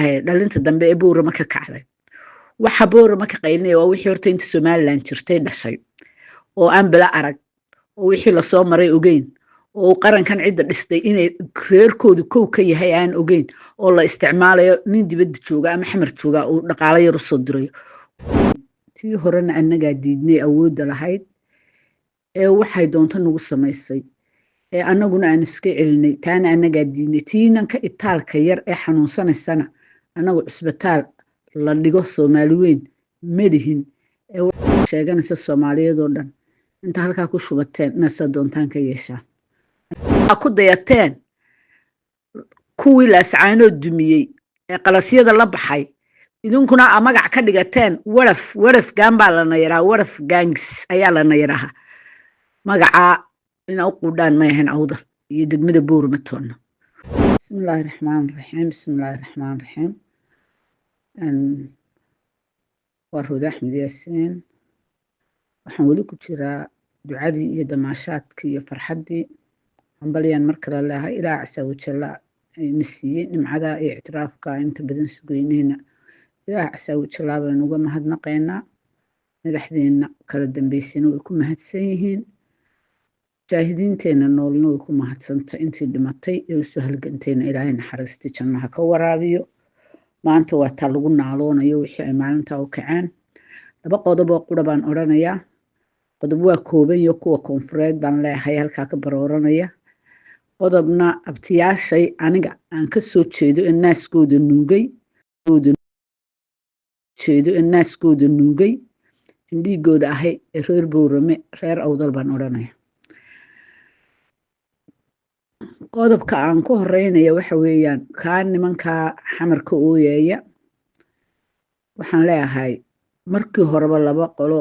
dhalinta dambe ee Boorama ka kacday waxa Boorama ka qaylnay waa wixii horta inta Somaliland jirtay dhashay oo aan bala arag oo wixii la soo maray ogeyn oo qarankan cid dhistay inay reerkoodu kow ka yahay aan ogeyn oo la isticmaalayo nin dibadda jooga ama xamar jooga oo dhaqaale yar u soo dirayo tii horena annaga diidnay awoodda lahayd ee waxay doonto nagu samaysay ee annaguna aan iska celinay taana annaga diidnay tiinan ka itaalka yar ee xanuunsanaysana annagu cisbitaal la dhigo Soomaali weyn madihin ee sheeganaysa Soomaaliyeed oo dhan inta halka ku shubateen nasa doontaan ka yeeshaan ku dayateen kuwii la ascaanoo dumiyey ee qalasyada la baxay idinkuna magac ka dhigateen waraf gaambaa lana yaraa waraf gangs ayaa lana yaraa magaca ina u qudaan ma yahan awda iyo degmada Boorama toona bismillahir rahmaanir rahiim warhooda Axmed Yaasiin waxaan wali ku jiraa ducadii iyo damaashaadkii iyo farxadii hambalyan markale leeyahay ilaa casa wajalla nasiye nimcada iyo ictiraafka inta badan sugeynayna ilaa casa wajalla baan uga mahadnaqaynaa madaxdeena kala dambeysayna way ku mahadsan yihiin jaahidiinteena noolna way ku mahadsantay intii dhimatay ee soo halganteena ilaahay naxariistii jannaha ka waraabiyo maanta waa taa lagu naaloonayo wixii ay maalinta u kaceen laba qodob oo qura baan oranayaa qodob waa kooban iyo kuwa koonfureed baan leeyahay halka ka barooranaya qodobna abtiyaashay aniga aan ka soo jeedo in naaskooda nuugay indhigooda ahay reer Boorame reer Awdal baan oranaya qodobka aan ku horeynaya waxa weeyaan ka nimanka xamarka ooyaya waxaan leeyahay markii horeba laba qolo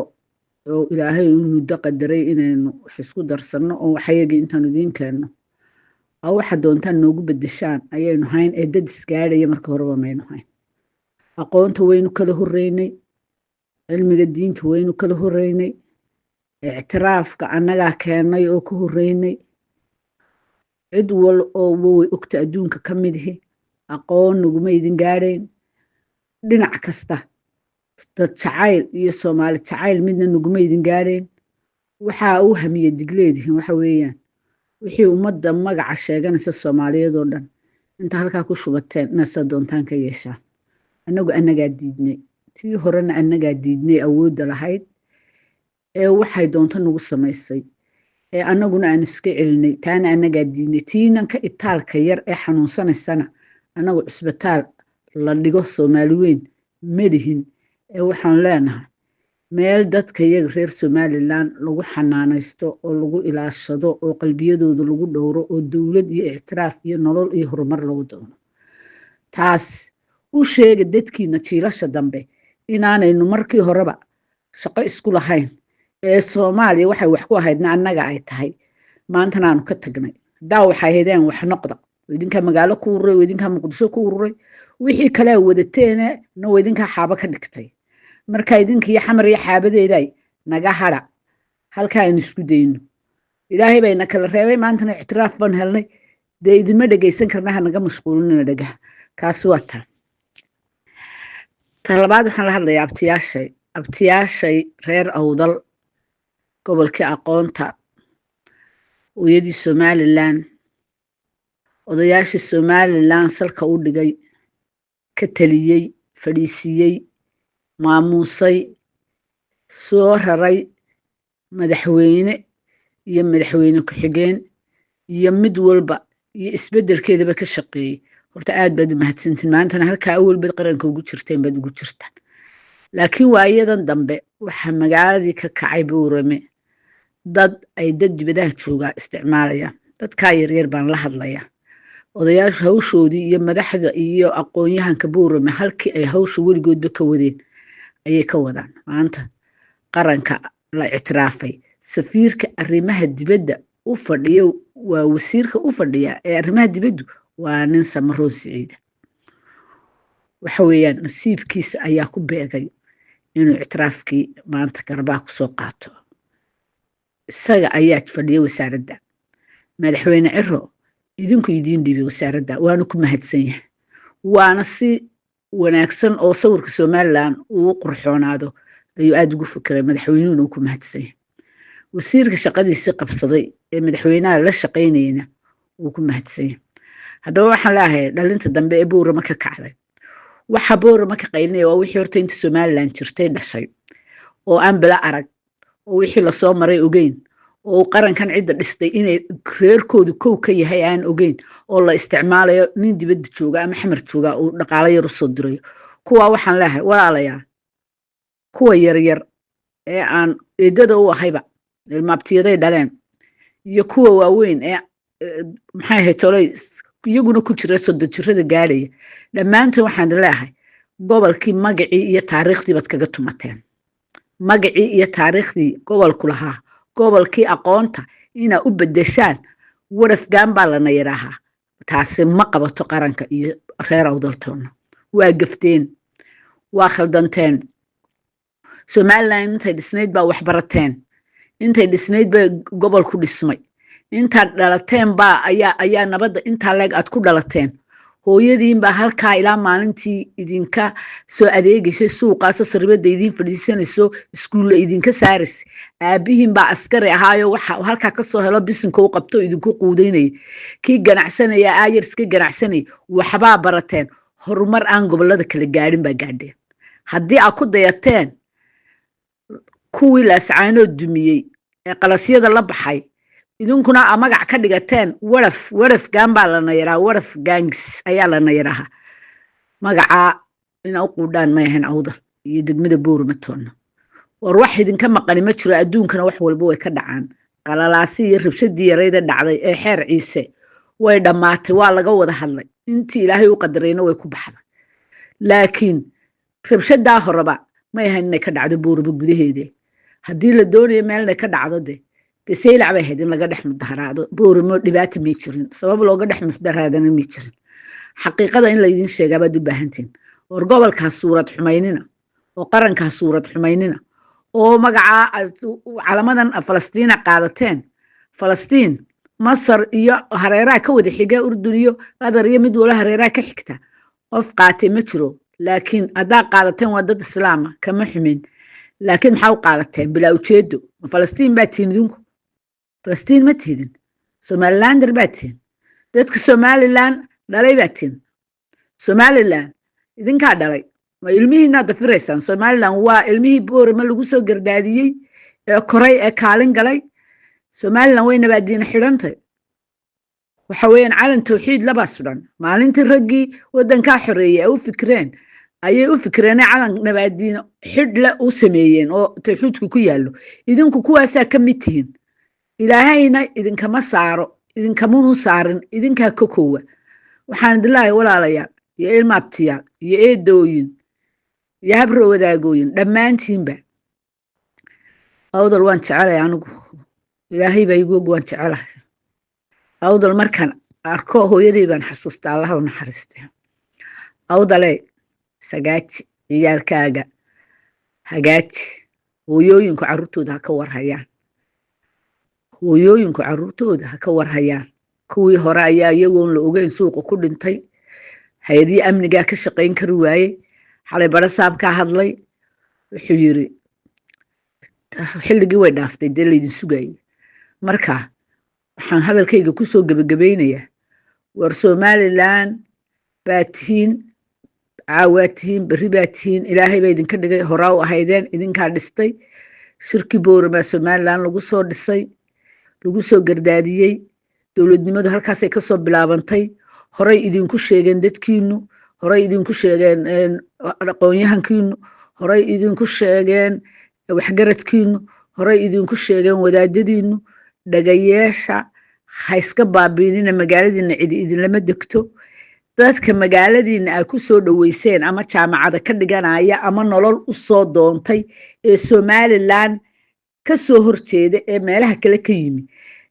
oo ilaahay uu muddo qadaray inaynu wax isku darsano oo waxayagi intaan idin keeno oo waxa doontaan noogu bedeshaan ayaynu hayn ee dad isgaadhay markii horeba maynu hayn aqoonta waynu kala horeynay cilmiga diinta waynu kala horeynay ictiraafka annaga keenay oo ku horeynay cid wal oo way ogta adduunka ka mid ah aqoon naguma idin gaadhayn dhinac kasta dad jacayl iyo Soomaali jacayl midna naguma idin gaadhayn waxa uu hamiye digleedihin waxa weeyaan wixii ummadda magaca sheeganaysa Soomaaliyeed oo dhan inta halka ku shubateen nasa doontaan ka yeeshaan annaga diidnay tii horena annaga diidnay awoodda lahayd ee waxay doonto nagu samaysay ee annaguna aan iska celinay taana annaga diidnay tiinan ka itaalka yar ee xanuunsanaysana annagu cisbitaal la dhigo Soomaali weyn madihin ee waxaan leenahay meel dadka iyaga reer Somaliland lagu xanaanaysto oo lagu ilaashado oo qalbiyadooda lagu dhowro oo dawlad iyo ictiraaf iyo nolol iyo horumar lagu doono taas u sheega dadkiina jiilasha dambe inaanaynu markii horeba shaqo isku lahayn ee Soomaaliya waxay wax ku ahaydna annaga ay tahay maanta aanu ka tagnay daa waxay ahaydeen wax noqda idinka magaalo ku ururay idinka Muqdisho ku ururay wixii kale wadateena idinka xaaba ka dhigtay marka idinka iyo xamar iyo xaabadeeday naga hara halka aynu isku dayno ilaahay bayna kala reebay maanta ictiraaf baan helnay de idinma dhageysan karnaa naga mashquulina dhaga kaas waa talabaad waxaan la hadlayaa abtiyaashay reer Awdal gobolka aqoonta uyadii Somaliland odayaashii Somaliland salka u dhigay ka taliyay fadhiisiyay maamuusay soo raray madaxweyne iyo madaxweyne ku xigeen iyo mid walba iyo isbedelkeedaba ka shaqeeyay horta aad baad u mahadsantiin maanta halka awal bad qaranka ugu jirteen bad ugu jirtaan laakiin waayadan dambe waxa magaaladii ka kacay Boorame dad ay dad dibadaha jooga isticmaalayaan dadka yaryar baan la hadlayaa odayaasha hawshoodii iyo madaxda iyo aqoon-yahanka Boorame halkii ay hawsha weligoodba ka wadeen ayay ka wadaan maanta qaranka la ictiraafay safiirka arrimaha dibadda u fadhiyo waa wasiirka u fadhiya ee arrimaha dibaddu waa nin Samaroon Siciid waxa weeyaan nasiibkiisa ayaa ku beegay inuu ictiraafkii maanta garbaa ku soo qaato isaga ayaa fadhiya wasaaradda madaxweyne Ciro idinku idin dhiibay wasaaradda waana ku mahadsan yahay waana si wanaagsan oo sawirka Somaliland uu qurxoonaado ayuu aad ugu fikiray madaxweynuhu uu ku mahadsan yahay wasiirka shaqadiisa qabsaday ee madaxweynaha la shaqeynayna uu ku mahadsan yahay haddaba waxaan leeyahay dhalinta dambe ee Boorama ka kacday waxa Boorama ka qaylnay waa wixii horta inta Somaliland jirtay dhashay oo aan bila arag oo wixii la soo maray ogeyn oo qarankan cid dhistay inay reerkoodu kow ka yahay aan ogeyn oo la isticmaalayo nin dibadda jooga ama xamar jooga oo dhaqaale yar u soo dirayo kuwa waxaan leeyahay walaalayaal kuwa yar ee aan eedada u ahayba ilmaabtiyaday dhaleen iyo kuwa waaweyn ee maxay ahayd tolay iyaguna ku jira soddon jirada gaadhaya dhammaantood waxaan leeyahay gobolkii magacii iyo taariikhdii baad kaga tumateen magacii iyo taariikhdii gobolku lahaa gobolkii aqoonta inaa u bedeshaan warafgaan baa lana yidhaahaa taasi ma qabato qaranka iyo reer awdaltoona waa gafteen waa khaldanteen Somaliland intay dhisnayd baa wax barateen intay dhisnayd baa gobolku dhismay intaad dhalateen baa ayaa nabadda intaa leeg aad ku dhalateen hooyadiin baa halkaa ilaa maalintii idinka soo adeegaysay suuqaasoo sarbadda idin fadhiisanayso iskuulla idinka saaraysay aabihiin baa askari ahaayo waxa halkaa ka soo helo bisinka u qabto idinku quudaynayay kii ganacsanaya aayar iska ganacsanay waxbaa barateen horumar aan gobollada kala gaadhin baa gaadheen haddii aad ku dayateen kuwii laascaanoo dumiyey ee qalasyada la baxay idinkuna magac ka dhigateen waraf gaan baa lana yaraa waraf gaangis ayaa lana yaraha magaca ina u quudhaan ma yahayn awdal iyo degmada Boorama toona war wax idinka maqani ma jiro adduunkana wax walba way ka dhacaan qalalaasi iyo rabshadii yarayda dhacday ee xeer ciise way dhamaatay waa laga wada hadlay intii ilaahay u qadarayna way ku baxday laakiin rabshadaa horaba ma yahayn inay ka dhacdo Boorama gudaheeda haddii la doonayo meel inay ka dhacdo سيلع بهد إن لقدح مدهرات بورمو دبات ميتشرين سبب لو قدح مدهرات أنا ميتشرين حقيقة إن ليدين شيء قبل بهنتين ورقبل كصورة حميننا وقرن كصورة حميننا ومجع على مدى فلسطين قادتين فلسطين مصر يا هريرا كود حاجة أردنية هذا ريمد ولا هريرا كحكته وفقات مترو لكن أداء قادتين ودد السلامة كمحمين لكن حاو قادتين بلا وتشدوا فلسطين باتين دونكم فلسطين ما تهدين سوماليلاند باتين dadka Somaliland dhalay baatin Somaliland idinka dhalay ma ilmihiina dafiraysan Somaliland waa ilmihii Boorama lagu soo gardaadiyay ee koray ee kaalin galay Somaliland way nabaadiin xidhantay waxa weeyaan calan tawxiid laba sudan maalintii ragii wadanka xoreeyay u fikreen ayay u fikreen calan nabaadiin xidla u sameeyeen oo tawxiidku ku yaalo idinku kuwaasa ka mid tihiin ilaahayna idinkama saaro idinkamunu saarin idinkaa ka koowa waxaan dilaahay walaalayaal iyo ilmaabtiyaal iyo eedooyin iyo habro wadaagooyin dhammaantiinba awdal waan jecelahay anigu ilaahay baa igu og waan jecelahay awdal markaan arko hooyaday baan xasuustaa allaha u naxariistay awdale sagaaji ciyaalkaaga hagaaji hooyooyinku carruurtooda ha ka warhayaan hooyooyinku carruurtooda ha ka warhayaan kuwii hore ayaa iyagoon la ogeyn suuqa ku dhintay hay'adii amniga ka shaqayn kari waayay xalay bara saab ka hadlay wuxuu yiri xilligii way dhaaftay dee laydin sugayay marka waxaan hadalkayga ku soo gabagabeynayaa war Somaliland baatihiin caawatihiin berri baatihiin ilaahay baa idinka dhigay horaa u ahaydeen idinkaa dhistay shirki Boorama Somaliland lagu soo dhisay lagu soo gardaadiyay dawladnimadu halkaas ay ka soo bilaabantay horay idinku sheegeen dadkiinu horay idinku sheegeen aqoonyahankiinu horay idinku sheegeen waxgaradkiinu horay idinku sheegeen wadaadadiinu dhagayeesha ha iska baabiinina magaaladiina cid idinlama degto dadka magaaladiina ay ku soo dhaweyseen ama jaamacada ka dhiganaya ama nolol u soo doontay ee Somaliland ka soo horjeeda ee meelaha kale ka yimi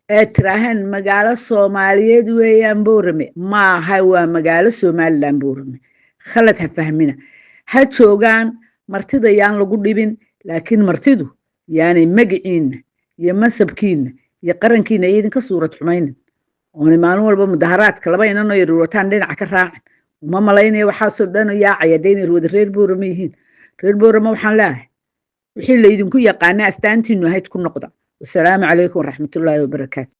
ee tiraahan magaalo Soomaaliyeed weeyaan Boorame ma aha waa magaalo Somaliland Boorame khalad ha fahmina ha joogaan martida yaan lagu dhibin laakiin martidu yaani magaciina iyo masabkiina iyo qarankiina idinka suurad xumaynin oo maalin walba mudaharaadka laba inanoo yar wataan dhinaca ka raacin uma malaynaya waxaasoo dhan yaacaya dee inay wada reer boorama yihiin. reer boorama waxaan leeyahay wixii laydinku yaqaana astaantiinu ahayd ku noqda. wasalaamu calaykum waraxmatullaahi wabarakaatu.